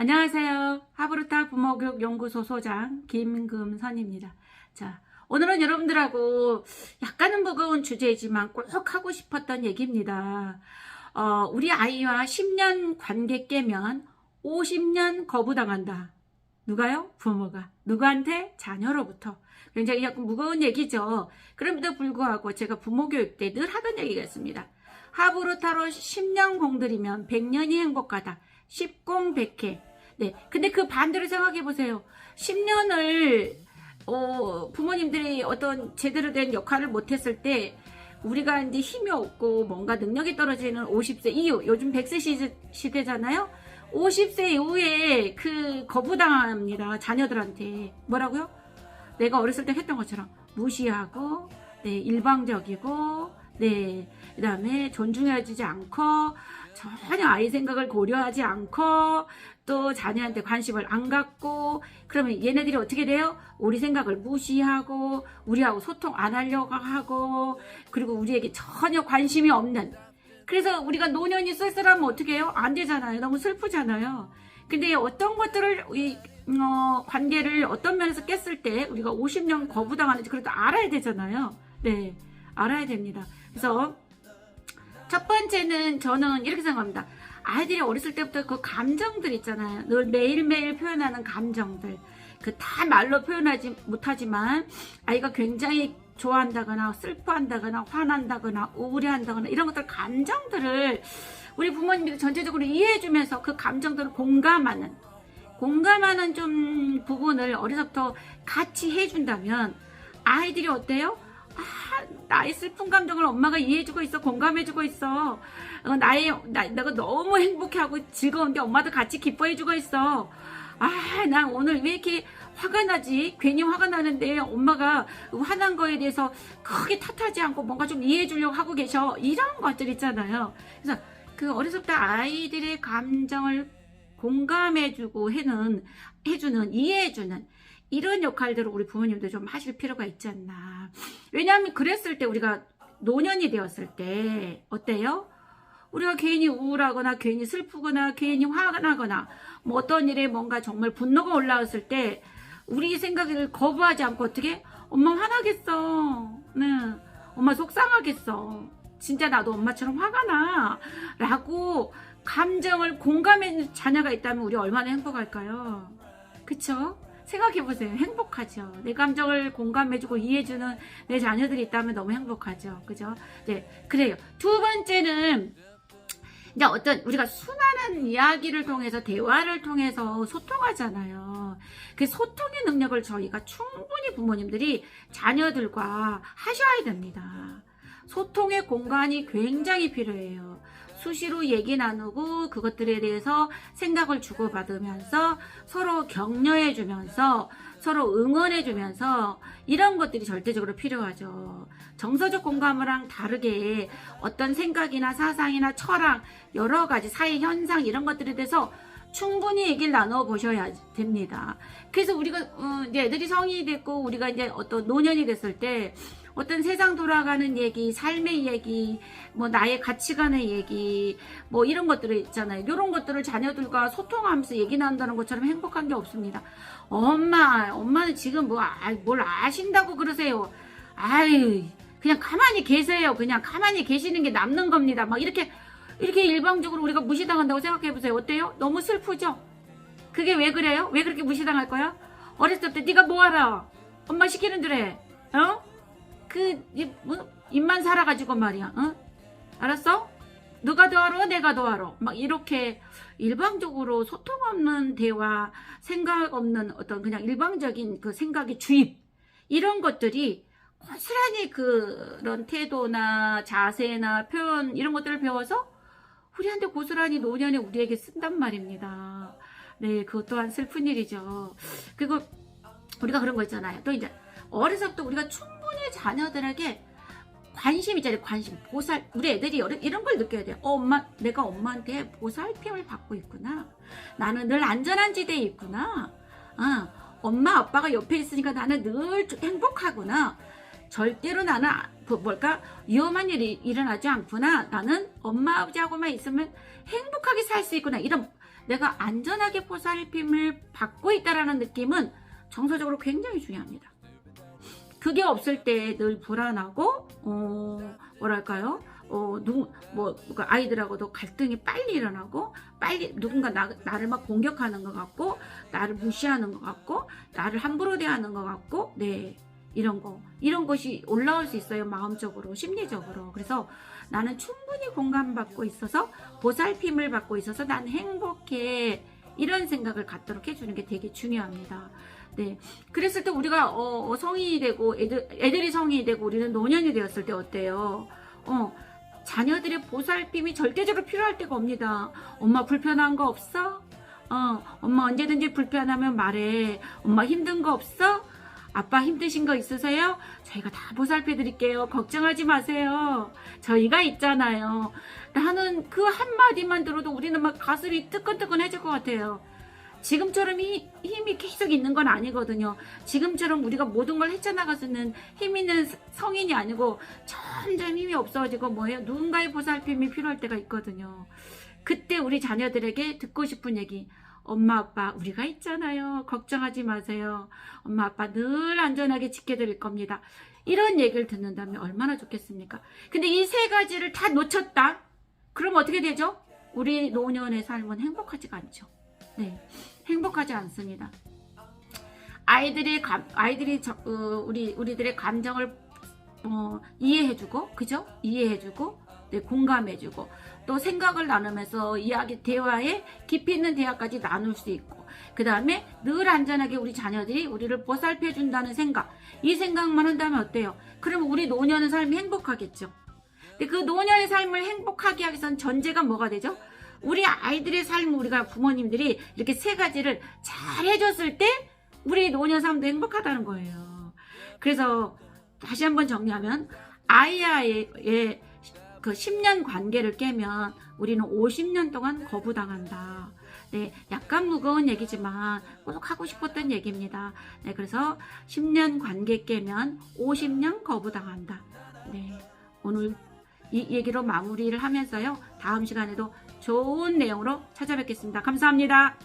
안녕하세요. 하브루타 부모교육 연구소 소장 김금선입니다. 자, 오늘은 여러분들하고 약간은 무거운 주제이지만 꼭 하고 싶었던 얘기입니다. 우리 아이와 10년 관계 깨면 50년 거부당한다. 누가요? 부모가. 누구한테? 자녀로부터. 굉장히 약간 무거운 얘기죠. 그럼에도 불구하고 제가 부모교육 때 늘 하던 얘기가 있습니다. 하브루타로 10년 공들이면 100년이 행복하다. 10공 100회. 네. 근데 그 반대로 생각해 보세요. 10년을 부모님들이 어떤 제대로 된 역할을 못했을 때 우리가 이제 힘이 없고 뭔가 능력이 떨어지는 50세 이후, 요즘 100세 시대잖아요. 50세 이후에 그 거부당합니다. 자녀들한테. 뭐라고요? 내가 어렸을 때 했던 것처럼 무시하고, 네, 일방적이고, 네, 그 다음에 존중해주지 않고, 전혀 아이 생각을 고려하지 않고, 또 자녀한테 관심을 안 갖고, 그러면 얘네들이 어떻게 돼요? 우리 생각을 무시하고, 우리하고 소통 안 하려고 하고, 그리고 우리에게 전혀 관심이 없는. 그래서 우리가 노년이 쓸쓸하면 어떻게 해요? 안 되잖아요. 너무 슬프잖아요. 근데 어떤 것들을, 관계를 어떤 면에서 깼을 때 우리가 50년 거부당하는지 그래도 알아야 되잖아요. 네, 알아야 됩니다. 그래서 첫 번째는 저는 이렇게 생각합니다. 아이들이 어렸을 때부터 그 감정들 있잖아요. 늘 매일매일 표현하는 감정들. 그 다 말로 표현하지 못하지만 아이가 굉장히 좋아한다거나 슬퍼한다거나 화난다거나 우울해한다거나 이런 것들 감정들을 우리 부모님들이 전체적으로 이해해주면서 그 감정들을 공감하는 좀 부분을 어려서부터 같이 해준다면 아이들이 어때요? 나의 슬픈 감정을 엄마가 이해해주고 있어, 공감해주고 있어. 내가 너무 행복해하고 즐거운데 엄마도 같이 기뻐해주고 있어. 난 오늘 왜 이렇게 화가 나지? 괜히 화가 나는데 엄마가 화난 거에 대해서 크게 탓하지 않고 뭔가 좀 이해해주려고 하고 계셔. 이런 것들 있잖아요. 그래서 그 어려서부터 아이들의 감정을 공감해주고 해주는, 이해해주는 이런 역할들을 우리 부모님도 좀 하실 필요가 있지 않나. 왜냐하면 그랬을 때 우리가 노년이 되었을 때 어때요? 우리가 괜히 우울하거나 괜히 슬프거나 괜히 화가 나거나 뭐 어떤 일에 뭔가 정말 분노가 올라왔을 때 우리 생각을 거부하지 않고 어떻게? 엄마 화나겠어. 네. 엄마 속상하겠어. 진짜 나도 엄마처럼 화가 나. 라고 감정을 공감해 자녀가 있다면 우리 얼마나 행복할까요? 그쵸? 생각해보세요. 행복하죠. 내 감정을 공감해주고 이해해주는 내 자녀들이 있다면 너무 행복하죠. 그죠? 네, 그래요. 두 번째는 이제 우리가 수많은 이야기를 통해서 대화를 통해서 소통하잖아요. 그 소통의 능력을 저희가 충분히 부모님들이 자녀들과 하셔야 됩니다. 소통의 공간이 굉장히 필요해요. 수시로 얘기 나누고 그것들에 대해서 생각을 주고받으면서 서로 격려해주면서 서로 응원해주면서 이런 것들이 절대적으로 필요하죠. 정서적 공감이랑 다르게 어떤 생각이나 사상이나 철학, 여러 가지 사회 현상 이런 것들에 대해서 충분히 얘기를 나눠보셔야 됩니다. 그래서 우리가 이제 애들이 성인이 됐고 우리가 이제 어떤 노년이 됐을 때 어떤 세상 돌아가는 얘기, 삶의 얘기, 뭐 나의 가치관의 얘기, 뭐 이런 것들이 있잖아요. 이런 것들을 자녀들과 소통하면서 얘기 나눈다는 것처럼 행복한 게 없습니다. 엄마는 지금 뭘 아신다고 그러세요. 그냥 가만히 계세요. 그냥 가만히 계시는 게 남는 겁니다. 막 이렇게 일방적으로 우리가 무시당한다고 생각해보세요. 어때요? 너무 슬프죠? 그게 왜 그래요? 왜 그렇게 무시당할 거야? 어렸을 때 네가 뭐하라? 엄마 시키는 대로 해. 입만 살아가지고 말이야. 알았어? 누가 더 알아? 내가 더 알아. 막 이렇게 일방적으로 소통 없는 대화, 생각 없는 어떤 그냥 일방적인 그 생각의 주입 이런 것들이 고스란히 그런 태도나 자세나 표현 이런 것들을 배워서 우리한테 고스란히 노년에 우리에게 쓴단 말입니다. 네, 그것 또한 슬픈 일이죠. 그리고 우리가 그런 거 있잖아요. 또 이제 어려서부터 우리가 충분히 자녀들에게 관심 있잖아요. 관심, 우리 애들이 이런 걸 느껴야 돼요. 내가 엄마한테 보살핌을 받고 있구나. 나는 늘 안전한 지대에 있구나. 엄마 아빠가 옆에 있으니까 나는 늘 행복하구나. 절대로 나는 위험한 일이 일어나지 않구나. 나는 엄마 아버지하고만 있으면 행복하게 살 수 있구나. 이런 내가 안전하게 보살핌을 받고 있다라는 느낌은 정서적으로 굉장히 중요합니다. 그게 없을 때 늘 불안하고 뭐랄까요? 아이들하고도 갈등이 빨리 일어나고, 빨리 누군가 나를 막 공격하는 것 같고, 나를 무시하는 것 같고, 나를 함부로 대하는 것 같고, 네. 이런 것이 올라올 수 있어요. 마음적으로, 심리적으로. 그래서 나는 충분히 공감받고 있어서, 보살핌을 받고 있어서 난 행복해. 이런 생각을 갖도록 해주는 게 되게 중요합니다. 네. 그랬을 때 우리가 성인이 되고 애들이 성인이 되고 우리는 노년이 되었을 때 어때요? 자녀들의 보살핌이 절대적으로 필요할 때가 옵니다. 엄마 불편한 거 없어? 엄마 언제든지 불편하면 말해. 엄마 힘든 거 없어? 아빠 힘드신 거 있으세요? 저희가 다 보살펴 드릴게요. 걱정하지 마세요. 저희가 있잖아요. 나는 그 한마디만 들어도 우리는 막 가슴이 뜨끈뜨끈해질 것 같아요. 지금처럼 힘이 계속 있는 건 아니거든요. 지금처럼 우리가 모든 걸 헤쳐나가서는 힘 있는 성인이 아니고 점점 힘이 없어지고 누군가의 보살핌이 필요할 때가 있거든요. 그때 우리 자녀들에게 듣고 싶은 얘기, 엄마 아빠 우리가 있잖아요. 걱정하지 마세요. 엄마 아빠 늘 안전하게 지켜드릴 겁니다. 이런 얘기를 듣는다면 얼마나 좋겠습니까? 근데 이 세 가지를 다 놓쳤다? 그럼 어떻게 되죠? 우리 노년의 삶은 행복하지가 않죠. 네, 행복하지 않습니다. 우리들의 감정을 이해해주고, 그죠? 이해해주고, 네, 공감해주고, 또 생각을 나누면서 대화에 깊이 있는 대화까지 나눌 수 있고, 그 다음에 늘 안전하게 우리 자녀들이 우리를 보살펴준다는 생각, 이 생각만 한다면 어때요? 그러면 우리 노년의 삶이 행복하겠죠. 근데 그 노년의 삶을 행복하게 하기 위해서는 전제가 뭐가 되죠? 우리 아이들의 삶, 우리가 부모님들이 이렇게 세 가지를 잘 해줬을 때 우리 노년 삶도 행복하다는 거예요. 그래서 다시 한번 정리하면 아이와의 그 10년 관계를 깨면 우리는 50년 동안 거부당한다. 네, 약간 무거운 얘기지만 꼭 하고 싶었던 얘기입니다. 네, 그래서 10년 관계 깨면 50년 거부당한다. 네, 오늘 이 얘기로 마무리를 하면서요. 다음 시간에도 좋은 내용으로 찾아뵙겠습니다. 감사합니다.